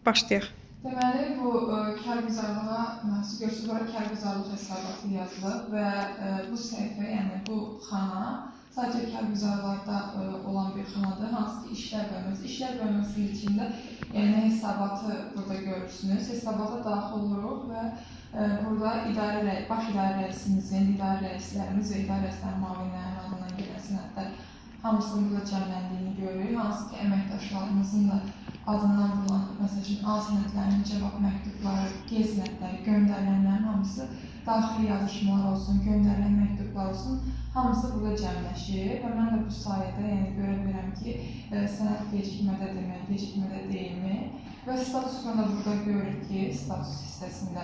Başlayaq. Deməli, bu kərgüzarlığa məhsul göstərir, kərgüzarlıq hesabatı yazılıb və bu səhifə, yəni bu xana sadəcə kərgüzarlarda olan bir xanadır, hansı ki işlər bölməsi. İşlər bölməsinin içində yəni hesabatı burada görürsünüz. Hesabata daxil oluruq və burada baş idarə rəisimizin, idarə rəislərimiz və idarə rəislərin müavinlərinin adından gələn sənədlər hamısının burada cəmləndiyini görürük. Hansı ki əməkdaşlarımızın da adından bulan, məsələn, A sənədlərinin cavab məktubları, G sənədləri, göndərilənlərin hamısı daxili yazışmalar olsun, göndərilən məktublar olsun, hamısı burada cəmləşir və mən də bu sayədə yəni görə bilirəm ki, sənəd gecikmədə demək, gecikmədə deyilmi və statusunu da burada görürük ki, status hissəsində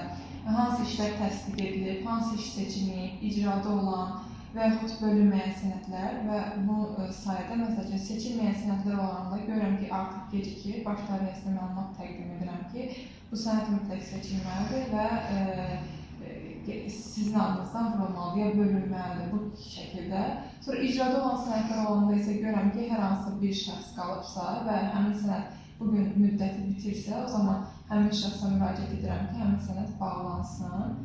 hansı işlər təsdiq edilib, hansı iş seçilməyib, icrada olan və yaxud bölünməyən sənədlər və bu sayədə məsələn seçilməyən sənədlər olanda görürəm ki, artıq gecikir. Baş idarə rəisinə məlumat təqdim edirəm ki, bu sənəd mütləq seçilməlidir və sizin adınızdan vurulmalıdır, ya bölünməlidir bu şəkildə. Sonra icrada olan sənədlər olanda isə görürəm ki, hər hansı bir şəxs qalıbsa və həmin sənəd bugün müddəti bitirsə, o zaman həmin şəxsə müraciət edirəm ki, həmin sənəd bağlansın.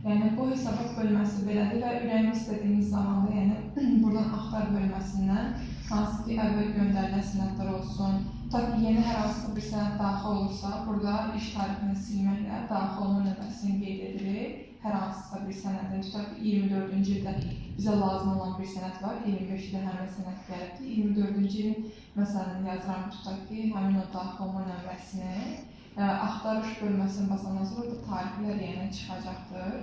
Yəni bu hesabat bölməsi belədir və ürəyimi istədiyimiz zamanda, yəni buradan axtar bölməsindən hansı ki əvvəl göndərilən sənədlər olsun, tutaq ki yeni hər hansı bir sənəd daxil olursa, burada iş tarixini silməklə daxil olma növbəsini qeyd edirik. Hər hansısa bir sənədin, tutaq ki 24-cü ildə bizə lazım olan bir sənəd var, 25-də həmin sənəd gəlibdir. 24-cü ilin məsələn yazıram, tutaq ki həmin o daxil olma növbəsini axtarış bölməsini basandan sonra da tarixlər yəni çıxacaqdır.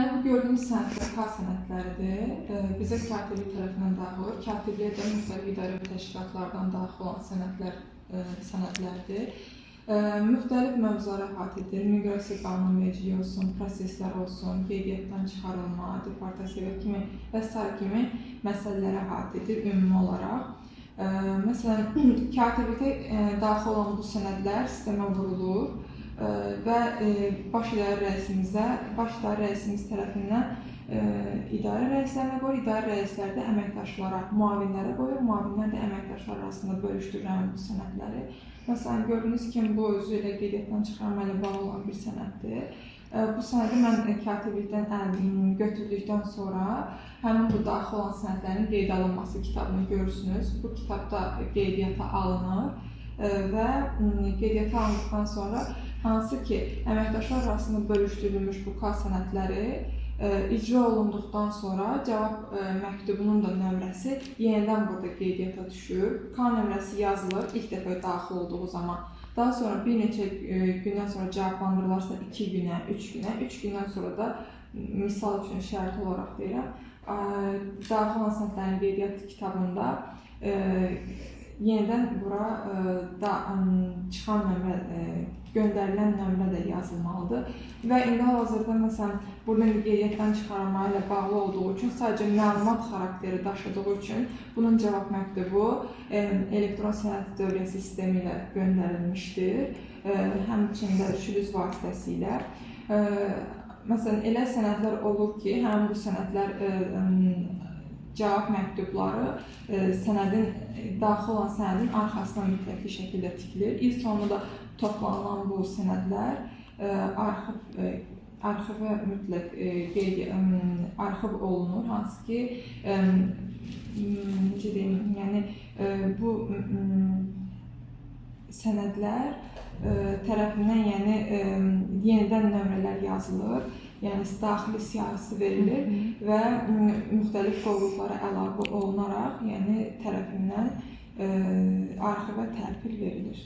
Yəni bu gördüyünüz sənədlər K sənədləridir. Bizə katiblik tərəfindən daxil olur. Katibliyə də müxtəlif idarə və təşkilatlardan daxil olan sənədlərdir. Müxtəlif mövzulara əhatə edir. Miqrasiya qanunvericiliyi olsun, proseslər olsun, qeydiyyatdan çıxarılma, deportasiya və sair kimi məsələlərə əhatə edir ümumi olaraq. Məsələn, katiblikdə daxil olan bu sənədlər sistemə vurulur və baş idarə rəisimiz tərəfindən idarə rəislərinə qoyur, idarə rəisləri də əməkdaşlara, müavinlərə qoyur, müavinlər də əməkdaşlar arasında bölüşdürür bu sənədləri. Məsələn, gördüyünüz kimi bu özü ilə qeydiyyatdan çıxarma ilə bağlı olan bir sənəddir. Bu sənədi mən katiblikdən götürdükdən sonra həmin bu daxil olan sənədlərin qeydə alınması kitabını görürsünüz. Bu kitabda qeydiyyata alınır və qeydiyyata alındıqdan sonra hansı ki, əməkdaşlar arasında bölüşdürülmüş bu K sənədləri icra olunduqdan sonra cavab məktubunun da nömrəsi yenidən burada qeydiyyata düşür. K nömrəsi yazılır ilk dəfə daxil olduğu zaman. Daha sonra bir neçə gündən sonra cavablandırılarsa 2 günə, 3 günə, 3 gündən sonra da misal üçün şərt olaraq deyirəm, daxil olan sənədlərin qeydiyyat kitabında yenidən bura çıxan nömrə, göndərilən nömrə də yazılmalıdır. Və indi hal-hazırda məsələn, burada qeydiyyatdan çıxarma ilə bağlı olduğu üçün, sadəcə məlumat xarakteri daşıdığı üçün bunun cavab məktubu elektron sənəd dövriyyəsi sistemi ilə göndərilmişdir. Həmçində şürüz vasitəsilə. Məsələn, elə sənədlər olur ki, həmin bu sənədlər cavab məktubları daxil olan sənədin arxasına mütləqli şəkildə tikilir. İl sonunda toplanılan bu sənədlər arxivə mütləq arxiv olunur, hansı ki, necə deyim, yəni bu sənədlər tərəfindən yenidən nömrələr yazılır, yəni daxili siyahısı verilir və müxtəlif qovluqlara əlavə olunaraq, yəni tərəfindən arxivə tərpil verilir.